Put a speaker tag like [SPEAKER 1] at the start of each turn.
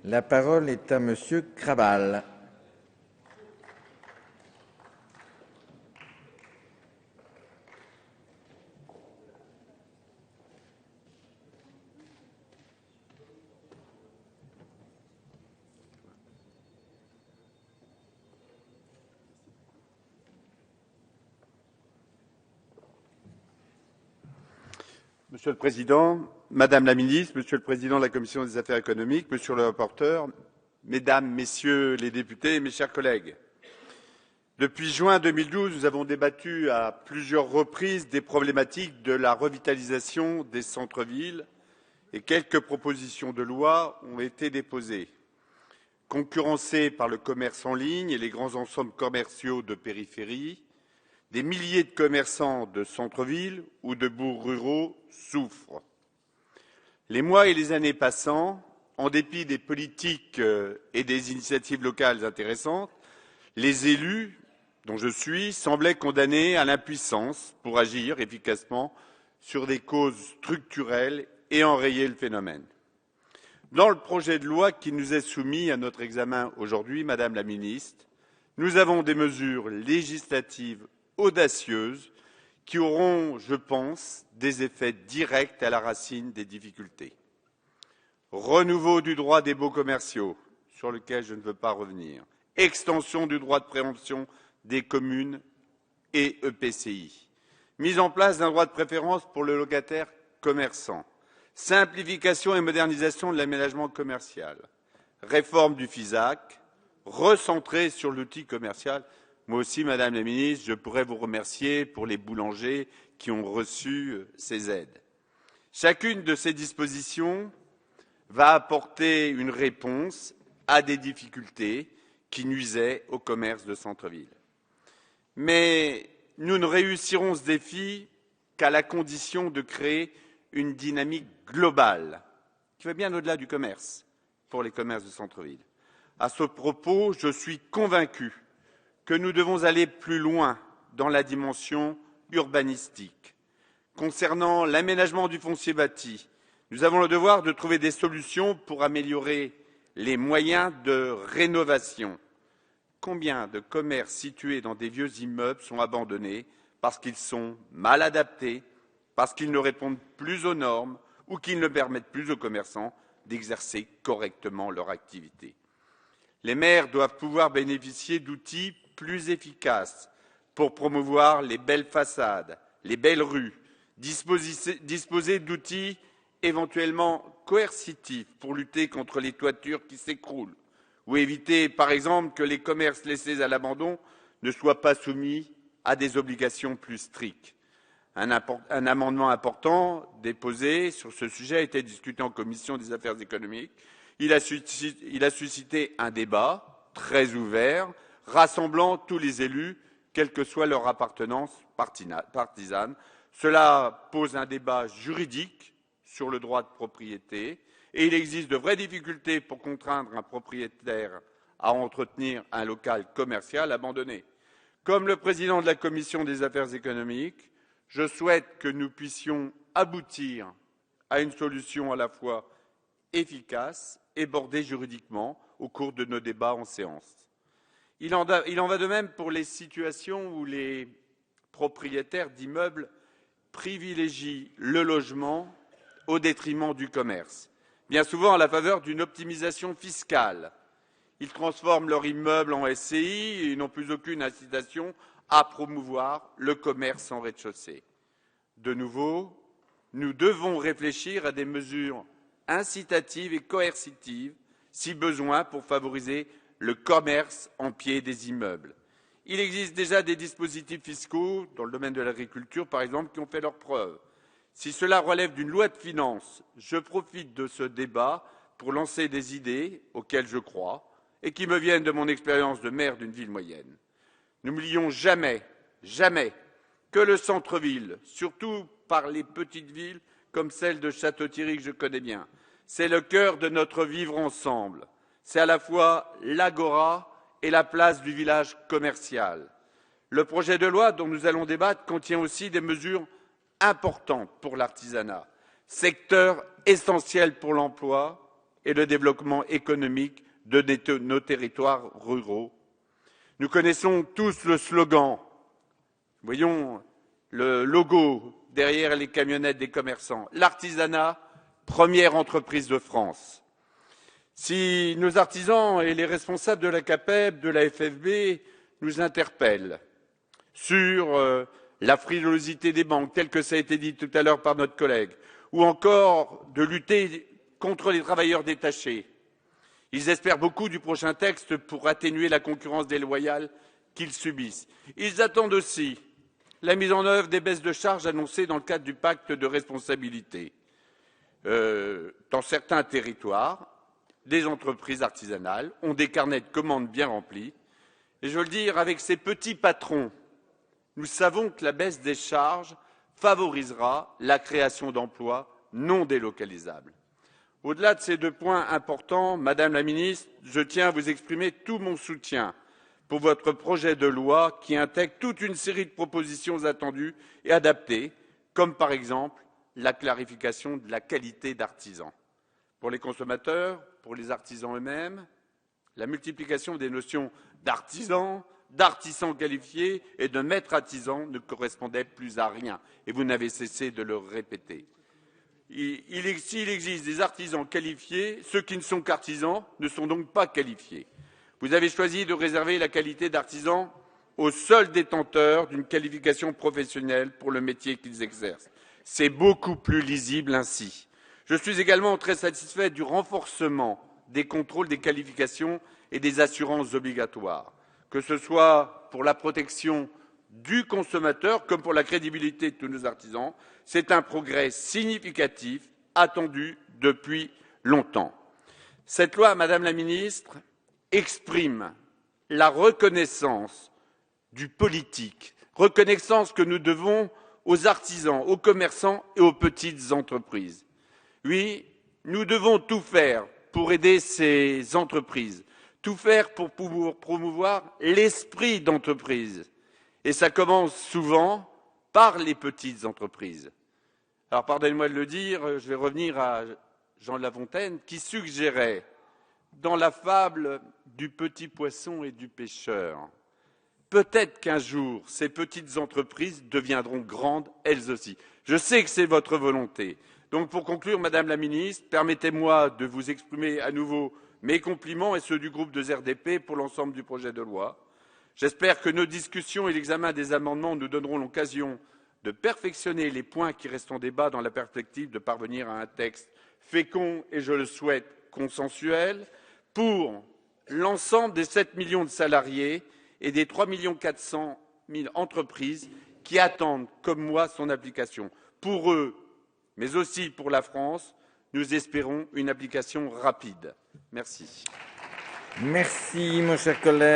[SPEAKER 1] La parole est à Monsieur Krabal.
[SPEAKER 2] Monsieur le Président, Madame la Ministre, Monsieur le Président de la Commission des affaires économiques, Monsieur le rapporteur, Mesdames, Messieurs les députés, mes chers collègues. Depuis juin 2012, nous avons débattu à plusieurs reprises des problématiques de la revitalisation des centres-villes et quelques propositions de loi ont été déposées. Concurrencés par le commerce en ligne et les grands ensembles commerciaux de périphérie, des milliers de commerçants de centre-ville ou de bourgs ruraux souffrent. Les mois et les années passant, en dépit des politiques et des initiatives locales intéressantes, les élus, dont je suis, semblaient condamnés à l'impuissance pour agir efficacement sur des causes structurelles et enrayer le phénomène. Dans le projet de loi qui nous est soumis à notre examen aujourd'hui, Madame la Ministre, nous avons des mesures législatives audacieuses qui auront, je pense, des effets directs à la racine des difficultés. Renouveau du droit des baux commerciaux, sur lequel je ne veux pas revenir. Extension du droit de préemption des communes et EPCI. Mise en place d'un droit de préférence pour le locataire commerçant. Simplification et modernisation de l'aménagement commercial. Réforme du FISAC, recentrée sur l'outil commercial. Moi aussi, Madame la Ministre, je pourrais vous remercier pour les boulangers qui ont reçu ces aides. Chacune de ces dispositions va apporter une réponse à des difficultés qui nuisaient au commerce de centre-ville. Mais nous ne réussirons ce défi qu'à la condition de créer une dynamique globale qui va bien au-delà du commerce pour les commerces de centre-ville. À ce propos, je suis convaincu que nous devons aller plus loin dans la dimension urbanistique. Concernant l'aménagement du foncier bâti, nous avons le devoir de trouver des solutions pour améliorer les moyens de rénovation. Combien de commerces situés dans des vieux immeubles sont abandonnés parce qu'ils sont mal adaptés, parce qu'ils ne répondent plus aux normes ou qu'ils ne permettent plus aux commerçants d'exercer correctement leur activité. Les maires doivent pouvoir bénéficier d'outils plus efficaces pour promouvoir les belles façades, les belles rues, disposer d'outils éventuellement coercitifs pour lutter contre les toitures qui s'écroulent ou éviter, par exemple, que les commerces laissés à l'abandon ne soient pas soumis à des obligations plus strictes. Un amendement important déposé sur ce sujet a été discuté en commission des affaires économiques. Il a suscité un débat très ouvert, rassemblant tous les élus, quelle que soit leur appartenance partisane. Cela pose un débat juridique sur le droit de propriété et il existe de vraies difficultés pour contraindre un propriétaire à entretenir un local commercial abandonné. Comme le président de la commission des affaires économiques, je souhaite que nous puissions aboutir à une solution à la fois efficace et bordée juridiquement au cours de nos débats en séance. Il en va de même pour les situations où les propriétaires d'immeubles privilégient le logement au détriment du commerce. Bien souvent à la faveur d'une optimisation fiscale. Ils transforment leur immeuble en SCI et n'ont plus aucune incitation à promouvoir le commerce en rez-de-chaussée. De nouveau, nous devons réfléchir à des mesures incitatives et coercitives, si besoin, pour favoriser le commerce en pied des immeubles. Il existe déjà des dispositifs fiscaux, dans le domaine de l'agriculture par exemple, qui ont fait leurs preuves. Si cela relève d'une loi de finances, je profite de ce débat pour lancer des idées auxquelles je crois et qui me viennent de mon expérience de maire d'une ville moyenne. N'oublions jamais, jamais, que le centre-ville, surtout par les petites villes comme celle de Château-Thierry que je connais bien, c'est le cœur de notre vivre ensemble. C'est à la fois l'agora et la place du village commercial. Le projet de loi dont nous allons débattre contient aussi des mesures importantes pour l'artisanat, secteur essentiel pour l'emploi et le développement économique de nos territoires ruraux. Nous connaissons tous le slogan. Voyons le logo derrière les camionnettes des commerçants. L'artisanat, première entreprise de France. Si nos artisans et les responsables de la CAPEB, de la FFB nous interpellent sur la frilosité des banques, tel que ça a été dit tout à l'heure par notre collègue, ou encore de lutter contre les travailleurs détachés, ils espèrent beaucoup du prochain texte pour atténuer la concurrence déloyale qu'ils subissent. Ils attendent aussi la mise en œuvre des baisses de charges annoncées dans le cadre du pacte de responsabilité. Dans certains territoires, des entreprises artisanales ont des carnets de commandes bien remplis. Et je veux le dire, avec ces petits patrons, nous savons que la baisse des charges favorisera la création d'emplois non délocalisables. Au-delà de ces deux points importants, Madame la Ministre, je tiens à vous exprimer tout mon soutien pour votre projet de loi qui intègre toute une série de propositions attendues et adaptées, comme par exemple la clarification de la qualité d'artisan. Pour les consommateurs, pour les artisans eux-mêmes, la multiplication des notions d'artisan, d'artisan qualifié et de maître artisan ne correspondait plus à rien, et vous n'avez cessé de le répéter. S'il existe des artisans qualifiés, ceux qui ne sont qu'artisans ne sont donc pas qualifiés. Vous avez choisi de réserver la qualité d'artisan aux seuls détenteurs d'une qualification professionnelle pour le métier qu'ils exercent. C'est beaucoup plus lisible ainsi. Je suis également très satisfait du renforcement des contrôles des qualifications et des assurances obligatoires, que ce soit pour la protection du consommateur comme pour la crédibilité de tous nos artisans. C'est un progrès significatif, attendu depuis longtemps. Cette loi, Madame la Ministre, exprime la reconnaissance du politique, reconnaissance que nous devons aux artisans, aux commerçants et aux petites entreprises. Oui, nous devons tout faire pour aider ces entreprises, tout faire pour pouvoir promouvoir l'esprit d'entreprise. Et ça commence souvent par les petites entreprises. Alors, pardonnez-moi de le dire, je vais revenir à Jean de La Fontaine, qui suggérait, dans la fable du petit poisson et du pêcheur, peut-être qu'un jour, ces petites entreprises deviendront grandes elles aussi. Je sais que c'est votre volonté. Donc, pour conclure, Madame la Ministre, permettez-moi de vous exprimer à nouveau mes compliments et ceux du groupe de RDP pour l'ensemble du projet de loi. J'espère que nos discussions et l'examen des amendements nous donneront l'occasion de perfectionner les points qui restent en débat dans la perspective de parvenir à un texte fécond et, je le souhaite, consensuel pour l'ensemble des 7 millions de salariés et des 3 400 000 entreprises qui attendent, comme moi, son application. Pour eux, mais aussi pour la France, nous espérons une application rapide. Merci.
[SPEAKER 1] Merci, mon cher collègue.